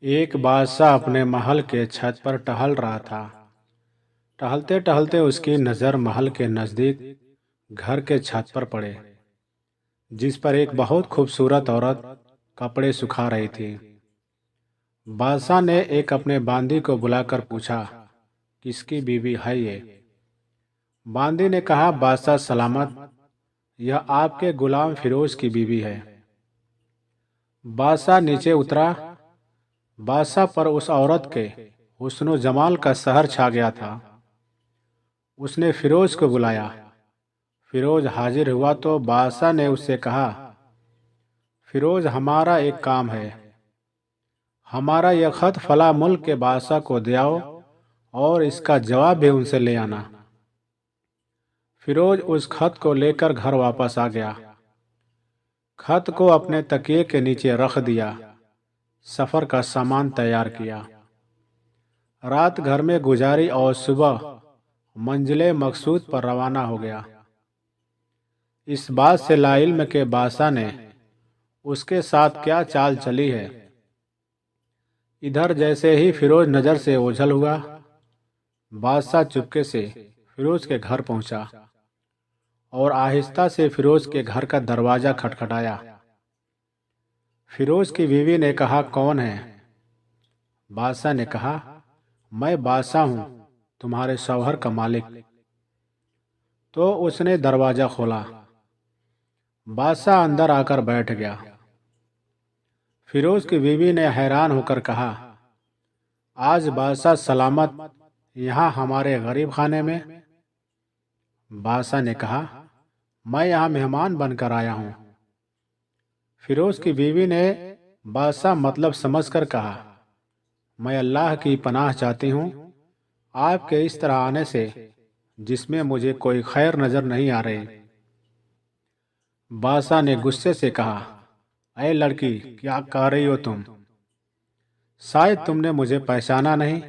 एक बादशाह अपने महल के छत पर टहल रहा था। टहलते टहलते उसकी नज़र महल के नज़दीक घर के छत पर पड़े, जिस पर एक बहुत खूबसूरत औरत कपड़े सुखा रही थी। बादशाह ने एक अपने बांदी को बुलाकर पूछा, किसकी बीवी है ये? बांदी ने कहा, बादशाह सलामत, यह आपके गुलाम फिरोज की बीवी है। बादशाह नीचे उतरा। बादशाह पर उस औरत के हुस्न जमाल का सहर छा गया था। उसने फिरोज को बुलाया। फिरोज हाजिर हुआ तो बादशाह ने उससे कहा, फिरोज, हमारा एक काम है। हमारा यह खत फला मुल्क के बादशाह को दे आओ और इसका जवाब भी उनसे ले आना। फिरोज उस खत को लेकर घर वापस आ गया। खत को अपने तकिए के नीचे रख दिया। सफर का सामान तैयार किया। रात घर में गुजारी और सुबह मंजिले मकसूद पर रवाना हो गया। इस बात से लाइल्म के बादशाह ने उसके साथ क्या चाल चली है। इधर जैसे ही फिरोज नजर से ओझल हुआ, बादशाह चुपके से फिरोज के घर पहुंचा और आहिस्ता से फिरोज के घर का दरवाजा खटखटाया। फिरोज की बीवी ने कहा, कौन है? बादशाह ने कहा, मैं बादशाह हूं, तुम्हारे शौहर का मालिक। तो उसने दरवाजा खोला। बादशाह अंदर आकर बैठ गया। फिरोज की बीवी ने हैरान होकर कहा, आज बादशाह सलामत यहाँ हमारे गरीब खाने में? बादशाह ने कहा, मैं यहाँ मेहमान बनकर आया हूँ। फिरोज की बीवी ने बादशाह मतलब समझकर कहा, मैं अल्लाह की पनाह चाहती हूँ आपके इस तरह आने से, जिसमें मुझे कोई खैर नजर नहीं आ रही। बादशाह ने गुस्से से कहा, ऐ लड़की, क्या कह रही हो तुम? शायद तुमने मुझे पहचाना नहीं।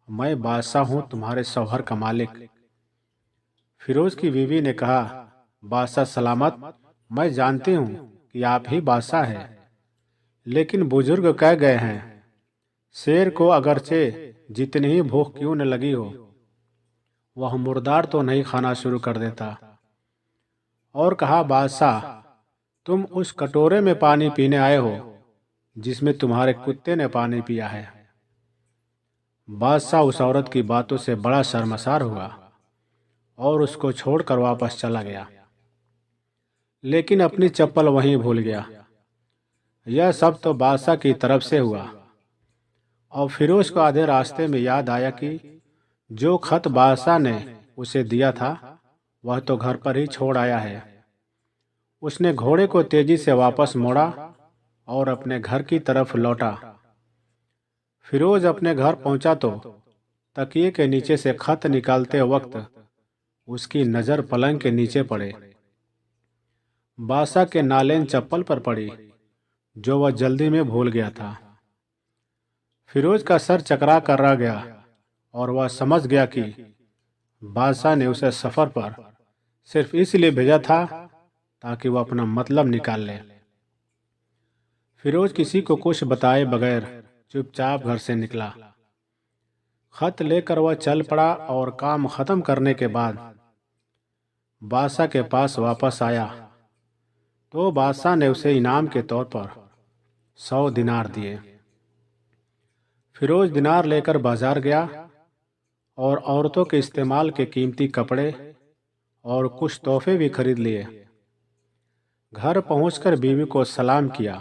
मैं बादशाह हूँ, तुम्हारे शौहर का मालिक। फिरोज की बीवी ने कहा, बादशाह सलामत, मैं जानती हूँ कि आप ही बादशाह हैं, लेकिन बुजुर्ग कह गए हैं, शेर को अगरचे जितनी ही भूख क्यों न लगी हो, वह मुर्दार तो नहीं खाना शुरू कर देता। और कहा, बादशाह, तुम उस कटोरे में पानी पीने आए हो जिसमें तुम्हारे कुत्ते ने पानी पिया है। बादशाह उस औरत की बातों से बड़ा शर्मसार हुआ और उसको छोड़कर वापस चला गया, लेकिन अपनी चप्पल वहीं भूल गया। यह सब तो बादशाह की तरफ से हुआ। और फिरोज को आधे रास्ते में याद आया कि जो खत बादशाह ने उसे दिया था वह तो घर पर ही छोड़ आया है। उसने घोड़े को तेजी से वापस मोड़ा और अपने घर की तरफ लौटा। फिरोज अपने घर पहुंचा तो तकिए के नीचे से खत निकालते वक्त उसकी नज़र पलंग के नीचे पड़े। बादशाह के नालेन चप्पल पर पड़ी, जो वह जल्दी में भूल गया था। फिरोज का सर चकरा कर रह गया और वह समझ गया कि बादशाह ने उसे सफर पर सिर्फ इसलिए भेजा था ताकि वह अपना मतलब निकाल ले। फिरोज किसी को कुछ बताए बगैर चुपचाप घर से निकला। खत लेकर वह चल पड़ा और काम खत्म करने के बाद बादशाह के पास वापस आया तो बादशाह ने उसे इनाम के तौर पर 100 दिनार दिए। फिरोज दिनार लेकर बाजार गया और औरतों के इस्तेमाल के कीमती कपड़े और कुछ तोहफे भी खरीद लिए। घर पहुंचकर बीवी को सलाम किया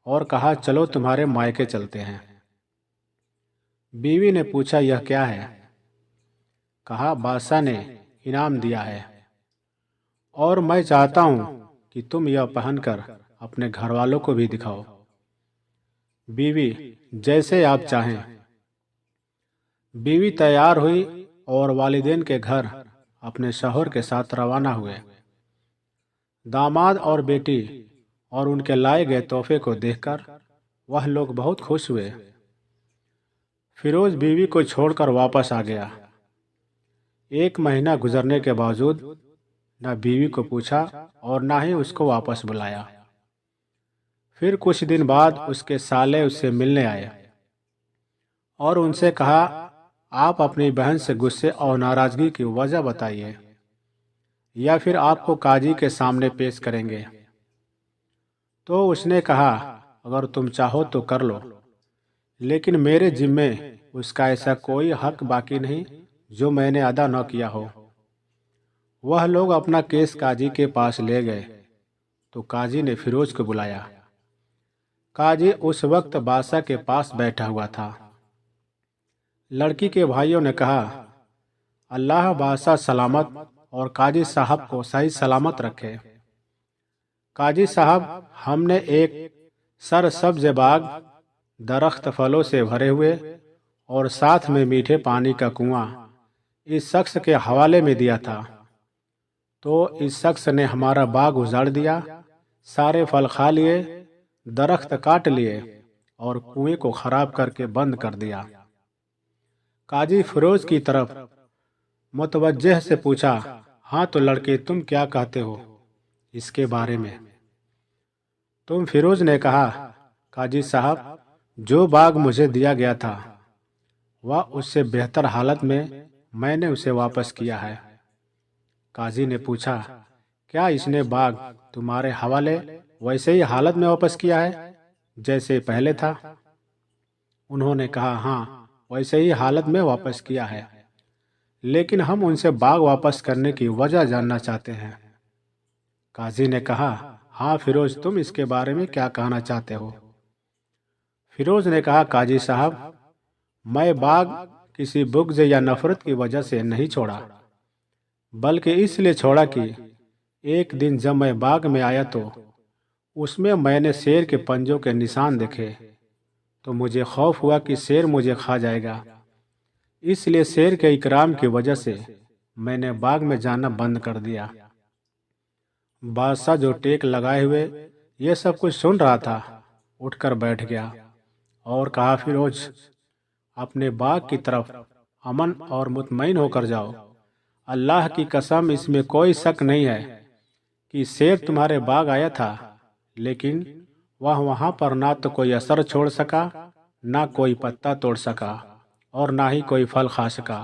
और कहा, चलो तुम्हारे मायके चलते हैं। बीवी ने पूछा, यह क्या है? कहा, बादशाह ने इनाम दिया है और मैं चाहता हूं कि तुम यह पहनकर अपने घर वालों को भी दिखाओ। बीवी, जैसे आप चाहें। बीवी तैयार हुई और वालिदैन के घर अपने शौहर के साथ रवाना हुए। दामाद और बेटी और उनके लाए गए तोहफे को देखकर वह लोग बहुत खुश हुए। फिरोज बीवी को छोड़कर वापस आ गया। 1 महीना गुजरने के बावजूद न बीवी को पूछा और न ही उसको वापस बुलाया। फिर कुछ दिन बाद उसके साले उससे मिलने आए और उनसे कहा, आप अपनी बहन से गुस्से और नाराजगी की वजह बताइए या फिर आपको काजी के सामने पेश करेंगे। तो उसने कहा, अगर तुम चाहो तो कर लो, लेकिन मेरे जिम्मे उसका ऐसा कोई हक बाकी नहीं जो मैंने अदा न किया हो। वह लोग अपना केस काजी के पास ले गए तो काजी ने फिरोज को बुलाया। काजी उस वक्त बादशाह के पास बैठा हुआ था। लड़की के भाइयों ने कहा, अल्लाह बादशाह सलामत और काजी साहब को सही सलामत रखे। काजी साहब, हमने एक सरसब्ज बाग, दरख्त फलों से भरे हुए और साथ में मीठे पानी का कुआं इस शख्स के हवाले में दिया था, तो इस शख्स ने हमारा बाग उजाड़ दिया, सारे फल खा लिए, दरख्त काट लिए और कुएं को खराब करके बंद कर दिया। काजी फिरोज की तरफ मुतवज्जह से पूछा, हाँ तो लड़के, तुम क्या कहते हो इसके बारे में? तुम फिरोज ने कहा, काजी साहब, जो बाग मुझे दिया गया था वह उससे बेहतर हालत में मैंने उसे वापस किया है। काजी ने पूछा, क्या इसने बाग तुम्हारे हवाले वैसे ही हालत में वापस किया है जैसे पहले था? उन्होंने कहा, हाँ, वैसे ही हालत में वापस किया है, लेकिन हम उनसे बाग वापस करने की वजह जानना चाहते हैं। काजी ने कहा, हाँ फिरोज, तुम इसके बारे में क्या कहना चाहते हो? फिरोज ने कहा, काजी साहब, मैं बाग किसी बुग़्ज़ या नफरत की वजह से नहीं छोड़ा, बल्कि इसलिए छोड़ा कि एक दिन जब मैं बाग में आया तो उसमें मैंने शेर के पंजों के निशान देखे, तो मुझे खौफ हुआ कि शेर मुझे खा जाएगा। इसलिए शेर के इकराम की वजह से मैंने बाग में जाना बंद कर दिया। बादशाह, जो टेक लगाए हुए ये सब कुछ सुन रहा था, उठकर बैठ गया और कहा, फिरोज, अपने बाग की तरफ अमन और मुतमईन होकर जाओ। अल्लाह की कसम, इसमें कोई शक नहीं है कि शेर तुम्हारे बाग आया था, लेकिन वह वहां पर ना तो कोई असर छोड़ सका, ना कोई पत्ता तोड़ सका और ना ही कोई फल खा सका।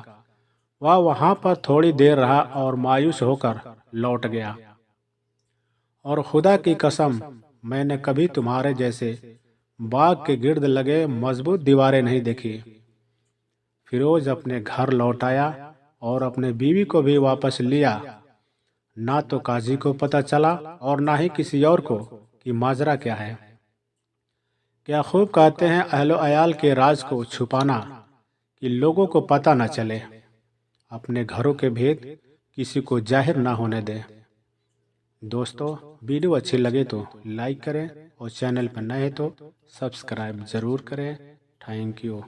वह वहां पर थोड़ी देर रहा और मायूस होकर लौट गया। और खुदा की कसम, मैंने कभी तुम्हारे जैसे बाग के गिर्द लगे मजबूत दीवारें नहीं देखी। फिरोज अपने घर लौट आया और अपने बीवी को भी वापस लिया। ना तो काजी को पता चला और ना ही किसी और को कि माजरा क्या है। क्या खूब कहते हैं अहलो अयाल के राज को छुपाना कि लोगों को पता न चले। अपने घरों के भेद किसी को जाहिर ना होने दें। दोस्तों, वीडियो अच्छी लगे तो लाइक करें और चैनल पर नए हैं तो सब्सक्राइब जरूर करें। Thank you.